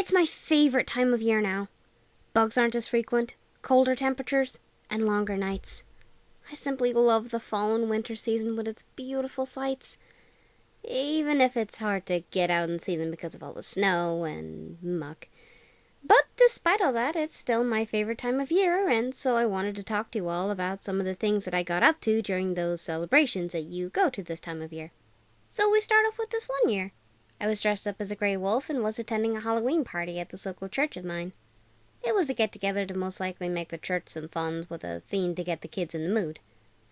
It's my favorite time of year now. Bugs aren't as frequent, colder temperatures, and longer nights. I simply love the fall and winter season with its beautiful sights, even if it's hard to get out and see them because of all the snow and muck. But despite all that, it's still my favorite time of year, and so I wanted to talk to you all about some of the things that I got up to during those celebrations that you go to this time of year. So we start off with this one year. I was dressed up as a gray wolf and was attending a Halloween party at this local church of mine. It was a get-together to most likely make the church some fun with a theme to get the kids in the mood.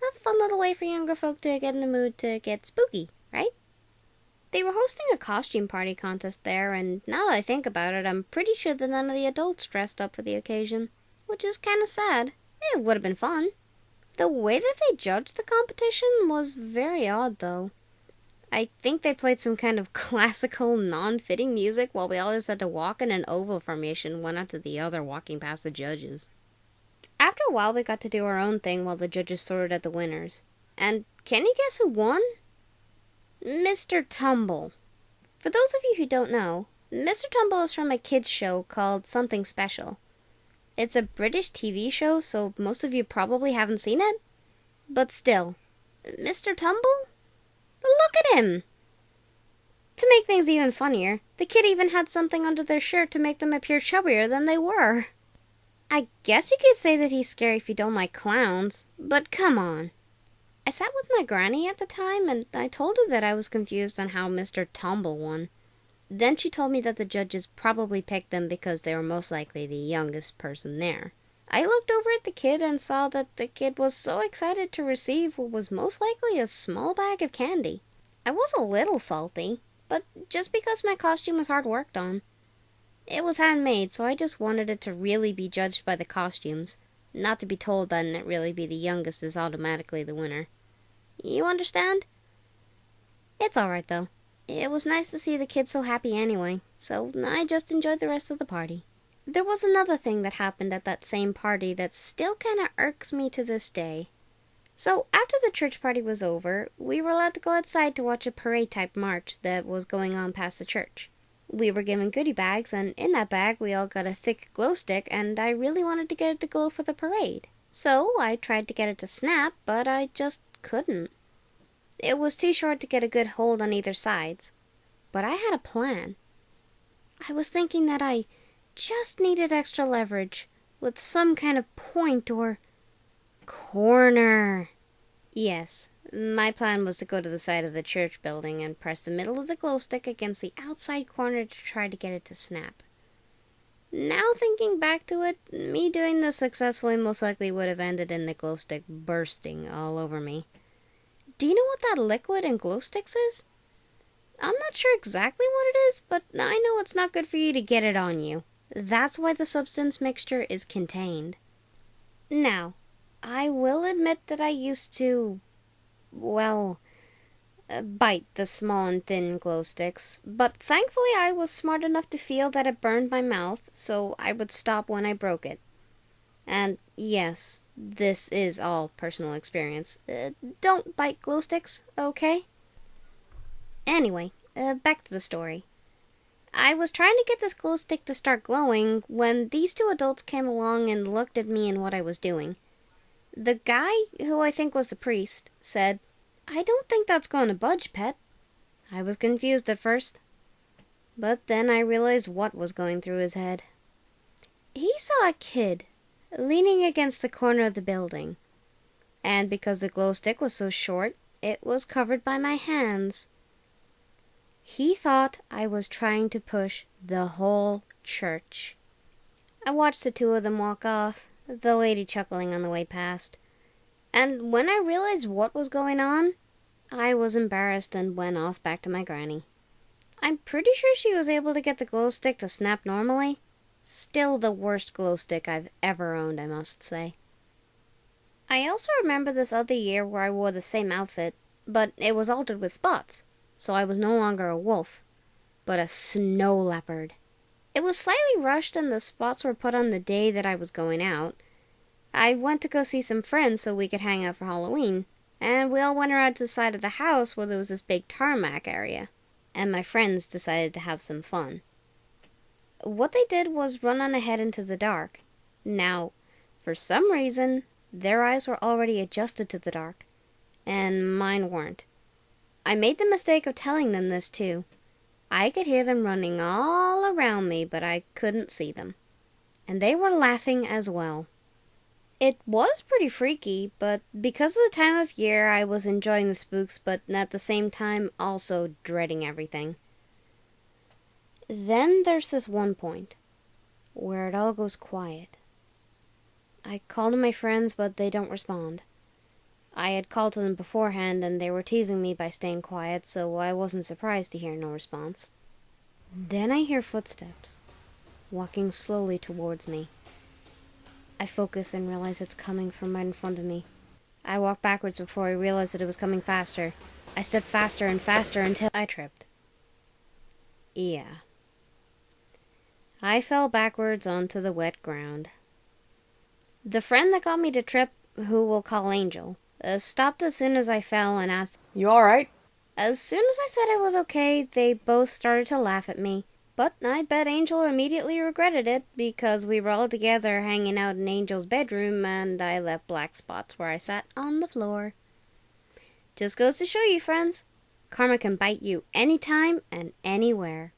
A fun little way for younger folk to get in the mood to get spooky, right? They were hosting a costume party contest there, and now that I think about it, I'm pretty sure that none of the adults dressed up for the occasion, which is kind of sad. It would have been fun. The way that they judged the competition was very odd, though. I think they played some kind of classical, non-fitting music while we all just had to walk in an oval formation, one after the other, walking past the judges. After a while, we got to do our own thing while the judges sorted out the winners. And can you guess who won? Mr. Tumble. For those of you who don't know, Mr. Tumble is from a kids show called Something Special. It's a British TV show, so most of you probably haven't seen it. But still, Mr. Tumble? Look at him! To make things even funnier, the kid even had something under their shirt to make them appear chubbier than they were. I guess you could say that he's scary if you don't like clowns, but come on. I sat with my granny at the time, and I told her that I was confused on how Mr. Tumble won. Then she told me that the judges probably picked them because they were most likely the youngest person there. I looked over at the kid and saw that the kid was so excited to receive what was most likely a small bag of candy. I was a little salty, but just because my costume was hard worked on. It was handmade, so I just wanted it to really be judged by the costumes, not to be told that it really be the youngest is automatically the winner. You understand? It's alright though. It was nice to see the kids so happy anyway, so I just enjoyed the rest of the party. There was another thing that happened at that same party that still kinda irks me to this day. So after the church party was over, we were allowed to go outside to watch a parade-type march that was going on past the church. We were given goodie bags, and in that bag we all got a thick glow stick, and I really wanted to get it to glow for the parade. So I tried to get it to snap, but I just couldn't. It was too short to get a good hold on either sides. But I had a plan. I was thinking that I just needed extra leverage with some kind of point or corner. Yes, my plan was to go to the side of the church building and press the middle of the glow stick against the outside corner to try to get it to snap. Now thinking back to it, me doing this successfully most likely would have ended in the glow stick bursting all over me. Do you know what that liquid in glow sticks is? I'm not sure exactly what it is, but I know it's not good for you to get it on you. That's why the substance mixture is contained. Now, I will admit that I used to, bite the small and thin glow sticks, but thankfully I was smart enough to feel that it burned my mouth, so I would stop when I broke it. And yes, this is all personal experience. Don't bite glow sticks, okay? Anyway, back to the story. I was trying to get this glow stick to start glowing when these two adults came along and looked at me and what I was doing. The guy, who I think was the priest, said, "I don't think that's going to budge, pet." I was confused at first, but then I realized what was going through his head. He saw a kid leaning against the corner of the building, and because the glow stick was so short, it was covered by my hands. He thought I was trying to push the whole church. I watched the two of them walk off, the lady chuckling on the way past. And when I realized what was going on, I was embarrassed and went off back to my granny. I'm pretty sure she was able to get the glow stick to snap normally. Still the worst glow stick I've ever owned, I must say. I also remember this other year where I wore the same outfit, but it was altered with spots. So I was no longer a wolf, but a snow leopard. It was slightly rushed and the spots were put on the day that I was going out. I went to go see some friends so we could hang out for Halloween, and we all went around to the side of the house where there was this big tarmac area, and my friends decided to have some fun. what they did was run on ahead into the dark. Now, for some reason, their eyes were already adjusted to the dark, and mine weren't. I made the mistake of telling them this too. I could hear them running all around me, but I couldn't see them. And they were laughing as well. It was pretty freaky, but because of the time of year, I was enjoying the spooks, but at the same time also dreading everything. Then there's this one point where it all goes quiet. I call to my friends, but they don't respond. I had called to them beforehand, and they were teasing me by staying quiet, so I wasn't surprised to hear no response. Then I hear footsteps, walking slowly towards me. I focus and realize it's coming from right in front of me. I walk backwards before I realize that it was coming faster. I step faster and faster until I tripped. Yeah. I fell backwards onto the wet ground. The friend that got me to trip, who we'll call Angel, stopped as soon as I fell and asked, "You alright?" As soon as I said I was okay, they both started to laugh at me. But I bet Angel immediately regretted it, because we were all together hanging out in Angel's bedroom, and I left black spots where I sat on the floor. Just goes to show you, friends, karma can bite you anytime and anywhere.